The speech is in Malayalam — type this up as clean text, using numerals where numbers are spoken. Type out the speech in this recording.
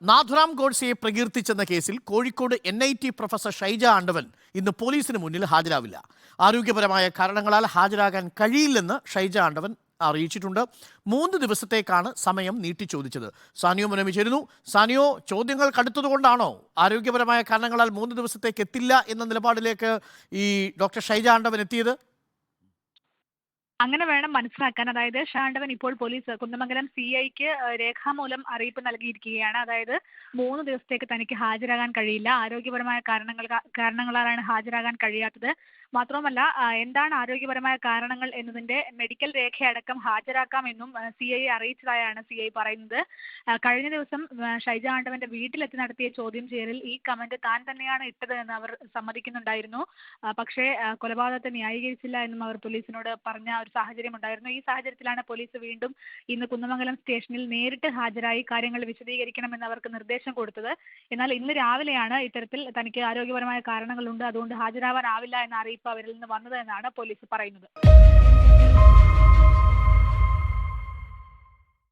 നാഥുറാം ഗോഡ്സെയെ പ്രകീർത്തിച്ചെന്ന കേസിൽ കോഴിക്കോട് NIT പ്രൊഫസർ ഷൈജ ആണ്ടവൻ ഇന്ന് പോലീസിന് മുന്നിൽ ഹാജരാവില്ല. ആരോഗ്യപരമായ കാരണങ്ങളാൽ ഹാജരാകാൻ കഴിയില്ലെന്ന് ഷൈജ ആണ്ടവൻ അറിയിച്ചിട്ടുണ്ട്. 3 ദിവസത്തേക്കാണ് സമയം നീട്ടിച്ചോദിച്ചത്. സാനിയോ മുനമി ചേരുന്നു. സാനിയോ, ചോദ്യങ്ങൾ കടുത്തതുകൊണ്ടാണോ ആരോഗ്യപരമായ കാരണങ്ങളാൽ 3 ദിവസത്തേക്ക് എത്തില്ല എന്ന നിലപാടിലേക്ക് ഈ ഡോക്ടർ ഷൈജ ആണ്ടവൻ എത്തിയത്? അങ്ങനെ വേണം മനസ്സിലാക്കാൻ. അതായത് ഷാണ്ടവൻ ഇപ്പോൾ പോലീസ് കുന്ദമംഗലം CIക്ക് രേഖാമൂലം അറിയിപ്പ് നൽകിയിരിക്കുകയാണ്. അതായത് 3 ദിവസത്തേക്ക് തനിക്ക് ഹാജരാകാൻ കഴിയില്ല, ആരോഗ്യപരമായ കാരണങ്ങളാലാണ് ഹാജരാകാൻ കഴിയാത്തത്. മാത്രവുമല്ല, എന്താണ് ആരോഗ്യപരമായ കാരണങ്ങൾ എന്നതിന്റെ മെഡിക്കൽ രേഖയടക്കം ഹാജരാക്കാമെന്നും CI അറിയിച്ചതായാണ് CI പറയുന്നത്. കഴിഞ്ഞ ദിവസം ഷൈജ ആണ്ടവന്റെ വീട്ടിലെത്തി നടത്തിയ ചോദ്യം ചെയ്യലിൽ ഈ കമന്റ് താൻ തന്നെയാണ് ഇട്ടത് എന്ന് അവർ സമ്മതിക്കുന്നുണ്ടായിരുന്നു. പക്ഷേ കൊലപാതകത്തെ ന്യായീകരിച്ചില്ല എന്നും അവർ പോലീസിനോട് പറഞ്ഞ ഒരു സാഹചര്യം ഉണ്ടായിരുന്നു. ഈ സാഹചര്യത്തിലാണ് പോലീസ് വീണ്ടും ഇന്ന് കുന്ദമംഗലം സ്റ്റേഷനിൽ നേരിട്ട് ഹാജരായി കാര്യങ്ങൾ വിശദീകരിക്കണമെന്ന് അവർക്ക് നിർദ്ദേശം കൊടുത്തത്. എന്നാൽ ഇന്ന് രാവിലെയാണ് ഇത്തരത്തിൽ തനിക്ക് ആരോഗ്യപരമായ കാരണങ്ങളുണ്ട്, അതുകൊണ്ട് ഹാജരാവാനാവില്ല എന്ന അറിയിപ്പ് അവരിൽ നിന്ന് വന്നത് എന്നാണ് പോലീസ് പറയുന്നത്.